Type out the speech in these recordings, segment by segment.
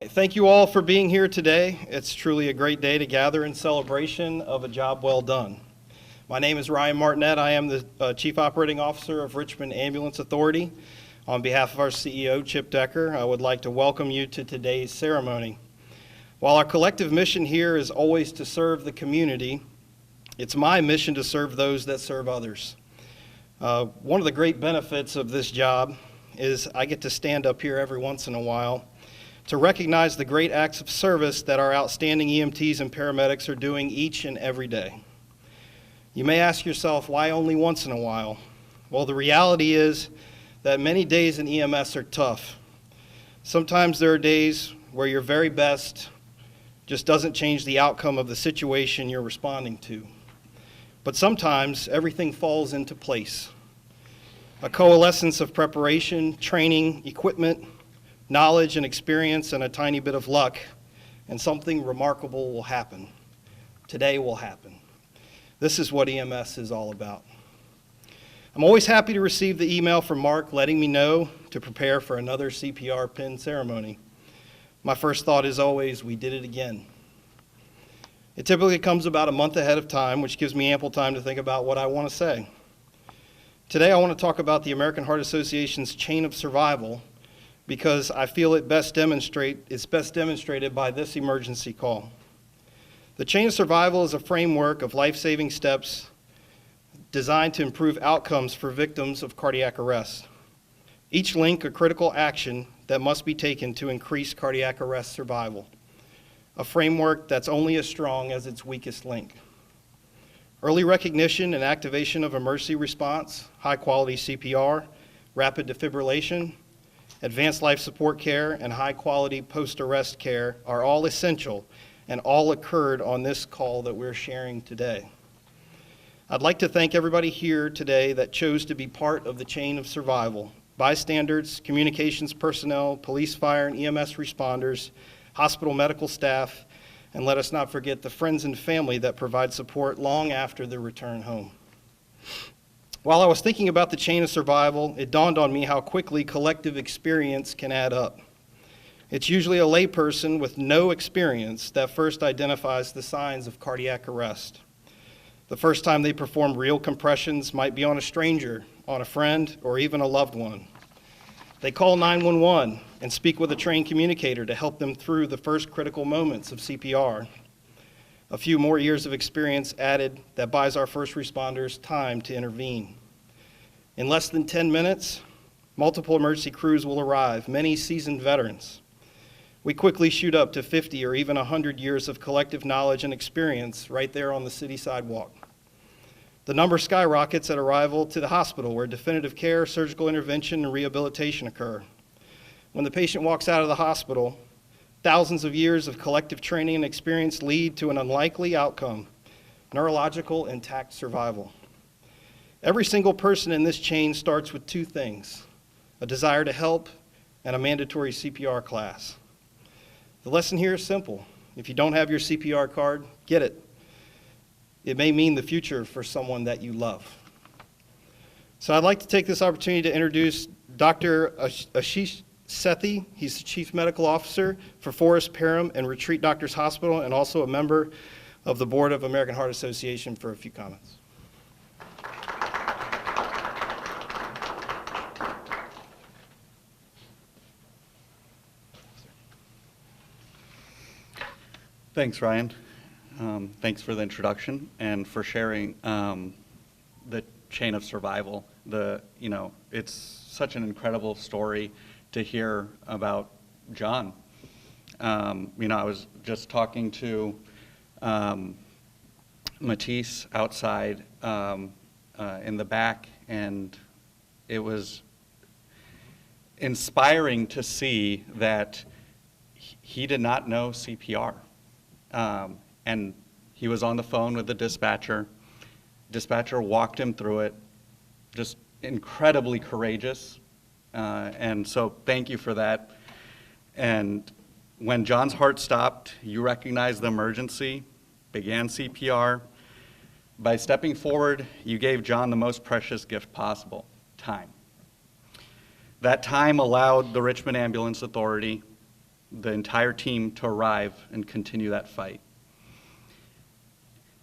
Thank you all for being here today. It's truly a great day to gather in celebration of a job well done. My name is Ryan Martinet. I am the Chief Operating Officer of Richmond Ambulance Authority. On behalf of our CEO, Chip Decker, I would like to welcome you to today's ceremony. While our collective mission here is always to serve the community, it's my mission to serve those that serve others. One of the great benefits of this job is I get to stand up here every once in a while to recognize the great acts of service that our outstanding EMTs and paramedics are doing each and every day. You may ask yourself, why only once in a while? Well, the reality is that many days in EMS are tough. Sometimes there are days where your very best just doesn't change the outcome of the situation you're responding to. But sometimes everything falls into place. A coalescence of preparation, training, equipment, knowledge and experience, and a tiny bit of luck, and something remarkable will happen. Today will happen. This is what EMS is all about. I'm always happy to receive the email from Mark letting me know to prepare for another CPR pin ceremony. My first thought is always, we did it again. It typically comes about a month ahead of time, which gives me ample time to think about what I want to say. Today I want to talk about the American Heart Association's chain of survival because I feel it's best demonstrated by this emergency call. The chain of survival is a framework of life-saving steps designed to improve outcomes for victims of cardiac arrest. Each link a critical action that must be taken to increase cardiac arrest survival. A framework that's only as strong as its weakest link. Early recognition and activation of emergency response, high-quality CPR, rapid defibrillation, advanced life support care, and high-quality post-arrest care are all essential and all occurred on this call that we're sharing today. I'd like to thank everybody here today that chose to be part of the chain of survival. Bystanders, communications personnel, police, fire, and EMS responders, hospital medical staff, and let us not forget the friends and family that provide support long after the return home. While I was thinking about the chain of survival, it dawned on me how quickly collective experience can add up. It's usually a layperson with no experience that first identifies the signs of cardiac arrest. The first time they perform real compressions might be on a stranger, on a friend, or even a loved one. They call 911 and speak with a trained communicator to help them through the first critical moments of CPR. A few more years of experience added that buys our first responders time to intervene. In less than 10 minutes, multiple emergency crews will arrive, many seasoned veterans. We quickly shoot up to 50 or even 100 years of collective knowledge and experience right there on the city sidewalk. The number skyrockets at arrival to the hospital where definitive care, surgical intervention, and rehabilitation occur. When the patient walks out of the hospital, thousands of years of collective training and experience lead to an unlikely outcome, neurological intact survival. Every single person in this chain starts with two things, a desire to help and a mandatory CPR class. The lesson here is simple. If you don't have your CPR card, get it. It may mean the future for someone that you love. So I'd like to take this opportunity to introduce Dr. Ashish Sethi. He's the Chief Medical Officer for Forest, Parham, and Retreat Doctors Hospital, and also a member of the Board of American Heart Association for a few comments. Thanks, Ryan. Thanks for the introduction and for sharing the chain of survival. It's such an incredible story to hear about John. I was just talking to Mattias outside in the back, and it was inspiring to see that he did not know CPR. And he was on the phone with the dispatcher. Dispatcher walked him through it, just incredibly courageous. And so thank you for that. And when John's heart stopped, you recognized the emergency, began CPR. By stepping forward, you gave John the most precious gift possible, time. That time allowed the Richmond Ambulance Authority the entire team to arrive and continue that fight.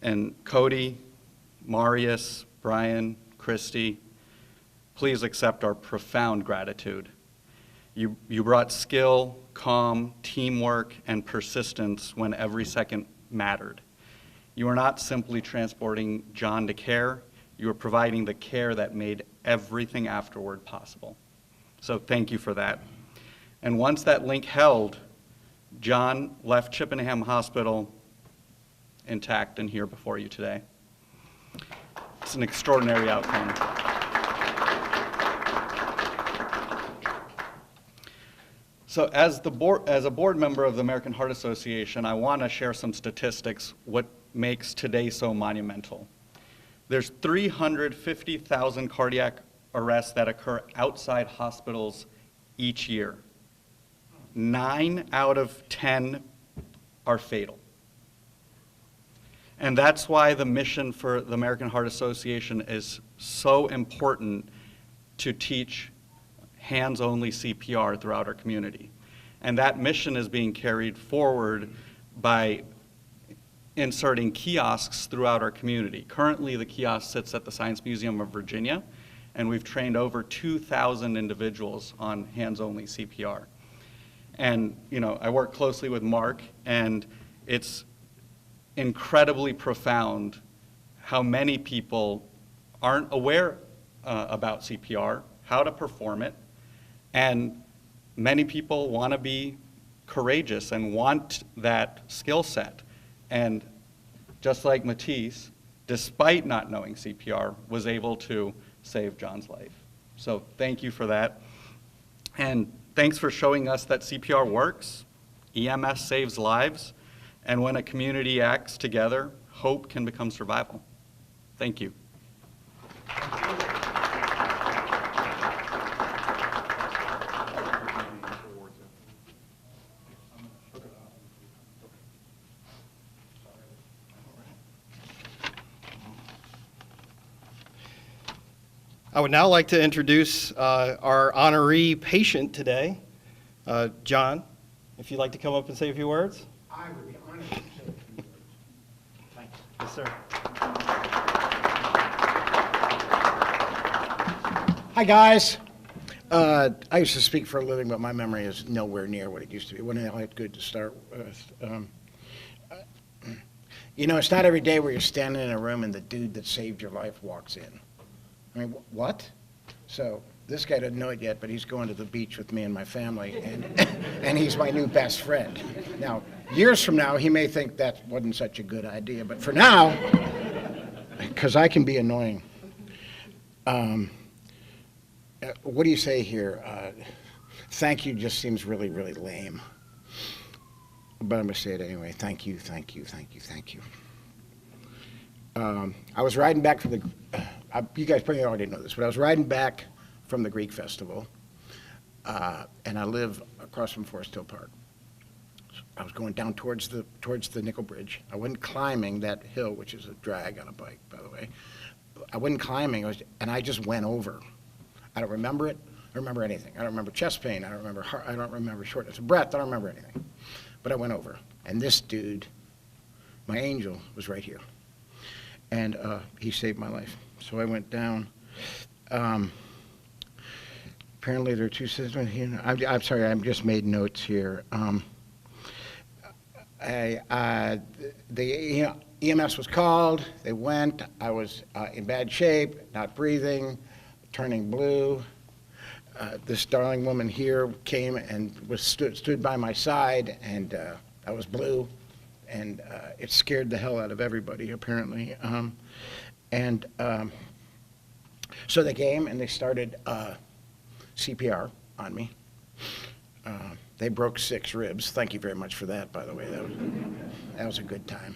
And Cody, Marius, Brian, Christy, please accept our profound gratitude. You brought skill, calm, teamwork, and persistence when every second mattered. You are not simply transporting John to care, you are providing the care that made everything afterward possible. So thank you for that. And once that link held, John left Chippenham Hospital intact and here before you today. It's an extraordinary outcome. So as a board member of the American Heart Association, I want to share some statistics, what makes today so monumental. There's 350,000 cardiac arrests that occur outside hospitals each year. 9 out of 10 are fatal. And that's why the mission for the American Heart Association is so important to teach hands-only CPR throughout our community. And that mission is being carried forward by inserting kiosks throughout our community. Currently, the kiosk sits at the Science Museum of Virginia, and we've trained over 2,000 individuals on hands-only CPR. And, I work closely with Mark, and it's incredibly profound how many people aren't aware about CPR, how to perform it, and many people want to be courageous and want that skill set. And just like Mattias, despite not knowing CPR, was able to save John's life. So thank you for that. And thanks for showing us that CPR works, EMS saves lives, and when a community acts together, hope can become survival. Thank you. I would now like to introduce our honoree patient today, John. If you'd like to come up and say a few words. I would be honored to say a few words. Thanks. Yes, sir. Hi, guys. I used to speak for a living, but my memory is nowhere near what it used to be. Wasn't it good to start with? It's not every day where you're standing in a room and the dude that saved your life walks in. I mean, what? So this guy doesn't know it yet, but he's going to the beach with me and my family, and he's my new best friend. Now, years from now, he may think that wasn't such a good idea, but for now, because I can be annoying. What do you say here? Thank you just seems really, really lame. But I'm going to say it anyway. Thank you, thank you, thank you, thank you. I was riding back from you guys probably already know this, but I was riding back from the Greek Festival, and I live across from Forest Hill Park. I was going down towards the Nickel Bridge. I wasn't climbing that hill, which is a drag on a bike, by the way. I wasn't climbing, and I just went over. I don't remember it. I don't remember anything. I don't remember chest pain. I don't remember shortness of breath. I don't remember anything. But I went over, and this dude, my angel, was right here. And he saved my life. So I went down. Apparently there are two sisters here. I'm sorry, I just made notes here. The EMS was called. They went. I was in bad shape, not breathing, turning blue. This darling woman here came and stood by my side, and I was blue. And it scared the hell out of everybody, apparently. So they came and they started CPR on me. They broke 6 ribs. Thank you very much for that, by the way. That was a good time.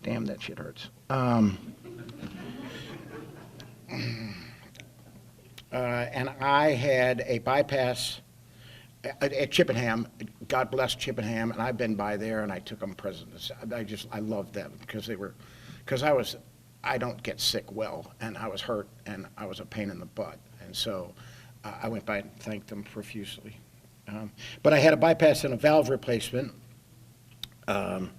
Damn, that shit hurts. And I had a bypass at Chippenham. God bless Chippenham, and I've been by there, and I took them presents. I loved them because I don't get sick well, and I was hurt, and I was a pain in the butt, and so I went by and thanked them profusely. But I had a bypass and a valve replacement. And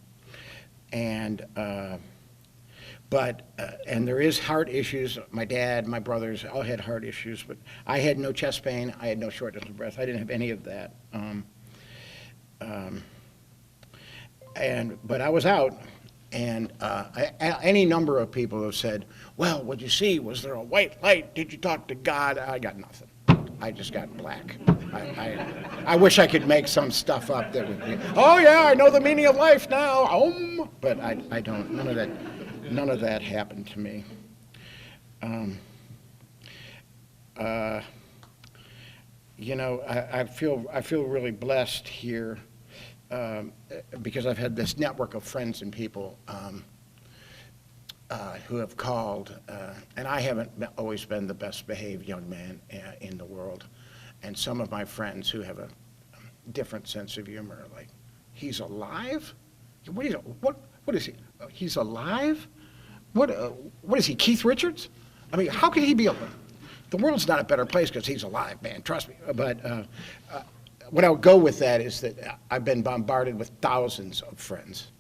there is heart issues. My dad, my brothers all had heart issues, but I had no chest pain. I had no shortness of breath. I didn't have any of that. But I was out, and any number of people have said, well, what'd you see? Was there a white light? Did you talk to God? I got nothing. I just got black. I wish I could make some stuff up that would be, oh yeah, I know the meaning of life now, but I don't. None of that happened to me. I feel really blessed here because I've had this network of friends and people who have called, and I haven't always been the best behaved young man in the world. And some of my friends who have a different sense of humor are like, he's alive? What is he? He's alive? What is he, Keith Richards? I mean, how could he be alive? The world's not a better place because he's alive, man, trust me. But what I would go with that is that I've been bombarded with thousands of friends.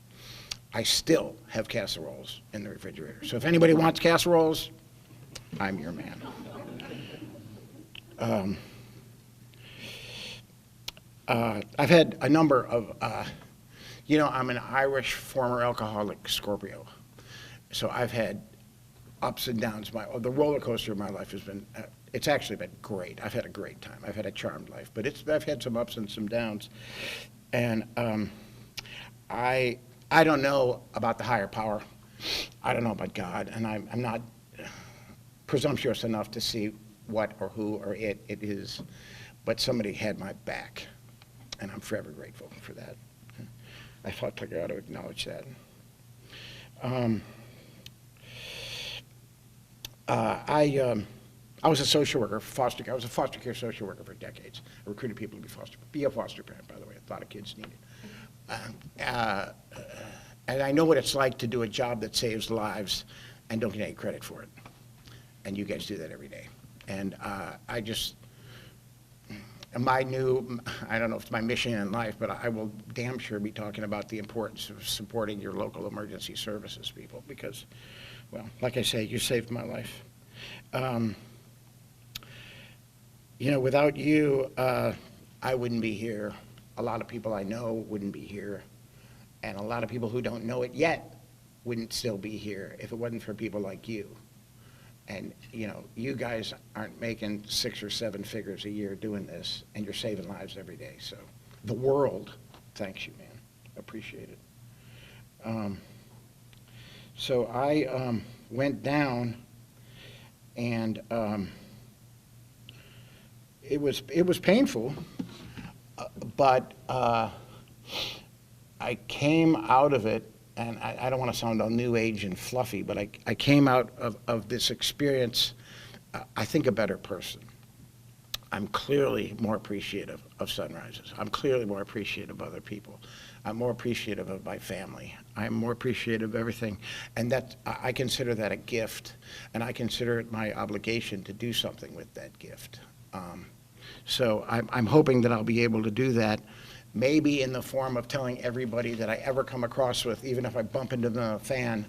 I still have casseroles in the refrigerator. So if anybody wants casseroles, I'm your man. I've had a number of, I'm an Irish former alcoholic Scorpio. So I've had ups and downs. The roller coaster of my life has been, it's actually been great. I've had a great time. I've had a charmed life, but I've had some ups and some downs. And I don't know about the higher power. I don't know about God, and I'm not presumptuous enough to see what or who or it is, but somebody had my back, and I'm forever grateful for that. I felt like I ought to acknowledge that. I was a social worker, I was a foster care social worker for decades. I recruited people to be a foster parent, by the way. A lot of kids need it. And I know what it's like to do a job that saves lives and don't get any credit for it. And you guys do that every day. And I don't know if it's my mission in life, but I will damn sure be talking about the importance of supporting your local emergency services people because, well, like I say, you saved my life. Without you, I wouldn't be here. A lot of people I know wouldn't be here. And a lot of people who don't know it yet wouldn't still be here if it wasn't for people like you. And, you guys aren't making 6 or 7 figures a year doing this, and you're saving lives every day. So the world thanks you, man. Appreciate it. So I went down, and it was painful, but I came out of it, and I don't want to sound all new age and fluffy, but I came out of this experience, I think, a better person. I'm clearly more appreciative of sunrises. I'm clearly more appreciative of other people. I'm more appreciative of my family. I'm more appreciative of everything. And I consider that a gift, and I consider it my obligation to do something with that gift. So I'm hoping that I'll be able to do that, maybe in the form of telling everybody that I ever come across with, even if I bump into the fan,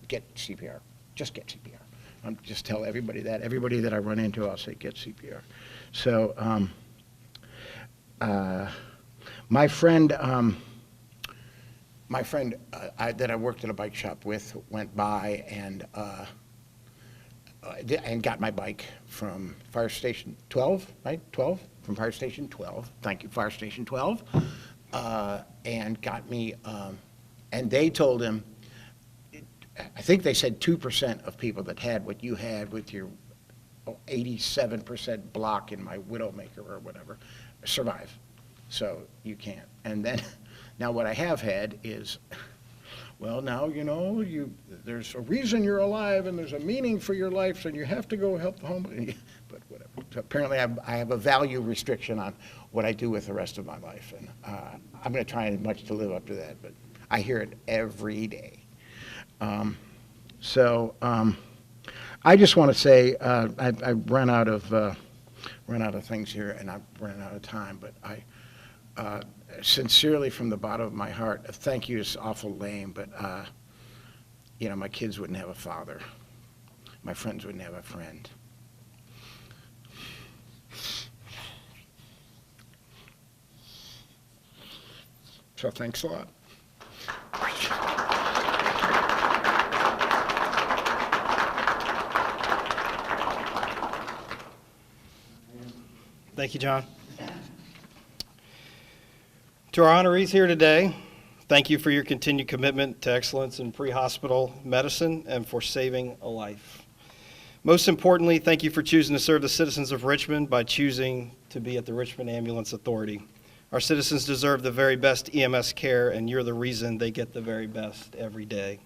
get CPR. Just get CPR. Just tell everybody that. Everybody that I run into, I'll say, get CPR. So my friend that I worked at a bike shop with went by and got my bike from Fire Station 12, right? 12? From Fire Station 12. Thank you, Fire Station 12. And got me, and they told him, I think they said 2% of people that had what you had with your 87% block in my Widowmaker or whatever survive. So you can't. And then, now what I have had is, well, now, there's a reason you're alive and there's a meaning for your life and you have to go help the homeless. But whatever. So apparently I have a value restriction on what I do with the rest of my life. And I'm going to try as much to live up to that, but I hear it every day. I just want to say I've run out of run out of things here, and I'm running out of time, but I sincerely, from the bottom of my heart, thank you is awful lame, but you know, my kids wouldn't have a father. My friends wouldn't have a friend. So thanks a lot. Thank you, John. To our honorees here today, thank you for your continued commitment to excellence in pre-hospital medicine and for saving a life. Most importantly, thank you for choosing to serve the citizens of Richmond by choosing to be at the Richmond Ambulance Authority. Our citizens deserve the very best EMS care, and you're the reason they get the very best every day.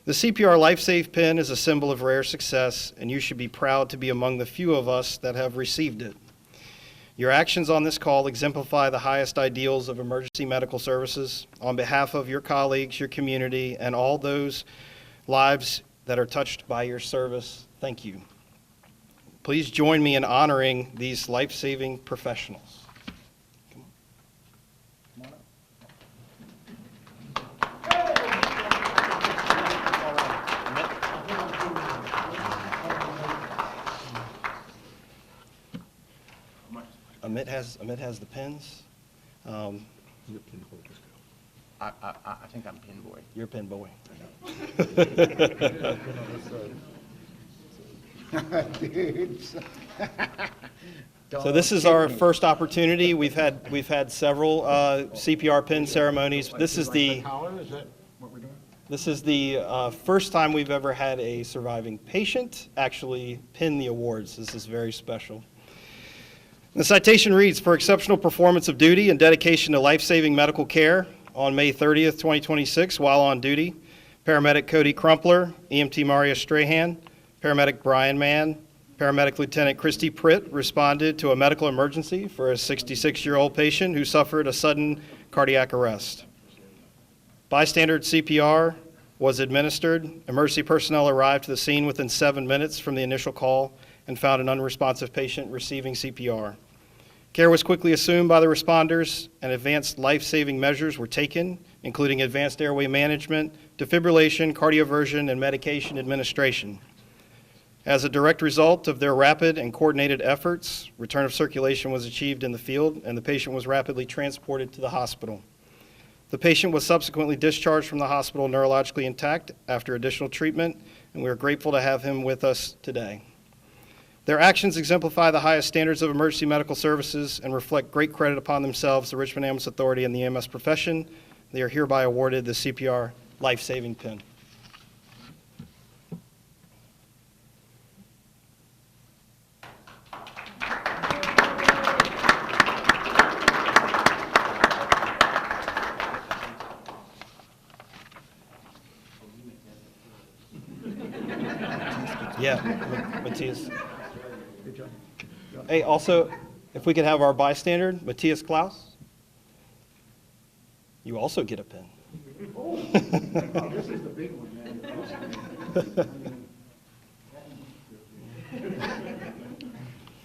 The CPR Life Save Pin is a symbol of rare success, and you should be proud to be among the few of us that have received it. Your actions on this call exemplify the highest ideals of emergency medical services. On behalf of your colleagues, your community, and all those lives that are touched by your service, thank you. Please join me in honoring these life-saving professionals. Amit has the pins. I think I'm pin boy. You're a pin boy. So this is our first opportunity. We've had several CPR pin ceremonies. This is the first time we've ever had a surviving patient actually pin the awards. This is very special. The citation reads, for exceptional performance of duty and dedication to life-saving medical care on May 30th, 2026, while on duty, paramedic Cody Crumpler, EMT Maria Strahan, paramedic Brian Mann, paramedic Lieutenant Christy Pritt responded to a medical emergency for a 66-year-old patient who suffered a sudden cardiac arrest. Bystander CPR was administered. Emergency personnel arrived to the scene within 7 minutes from the initial call and found an unresponsive patient receiving CPR. Care was quickly assumed by the responders, and advanced life-saving measures were taken, including advanced airway management, defibrillation, cardioversion, and medication administration. As a direct result of their rapid and coordinated efforts, return of circulation was achieved in the field, and the patient was rapidly transported to the hospital. The patient was subsequently discharged from the hospital neurologically intact after additional treatment, and we are grateful to have him with us today. Their actions exemplify the highest standards of emergency medical services and reflect great credit upon themselves, the Richmond Ambulance Authority, and the EMS profession. They are hereby awarded the CPR Life-Saving Pin. Yeah, Mattias. Hey, also, if we could have our bystander, Mattias Clouse. You also get a pin. Oh, this is the big one, man.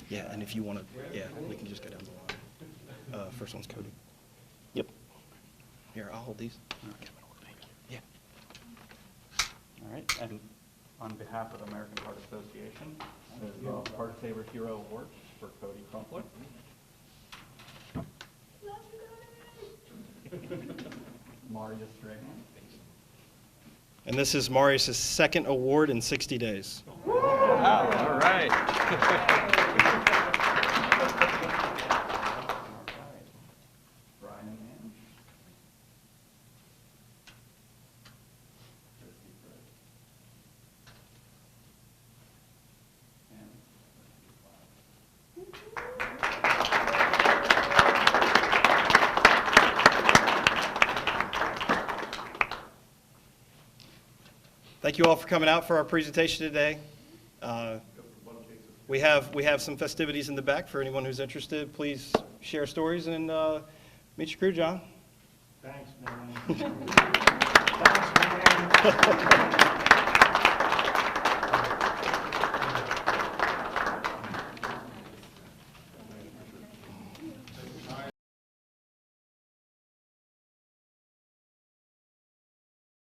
Yeah, and if you want to, yeah, we can just go down the line. First one's Cody. Yep. Here, I'll hold these. Yeah. All right, and on behalf of the American Heart Association, there's the Heart Saver Hero Award for Cody Crumpler. Maria Strahan. And this is Marius' second award in 60 days. Wow, all right. Brian Mann. Christy Pritt. Thank you all for coming out for our presentation today. We have some festivities in the back for anyone who's interested. Please share stories and meet your crew, John. Thanks, man. Thanks, man.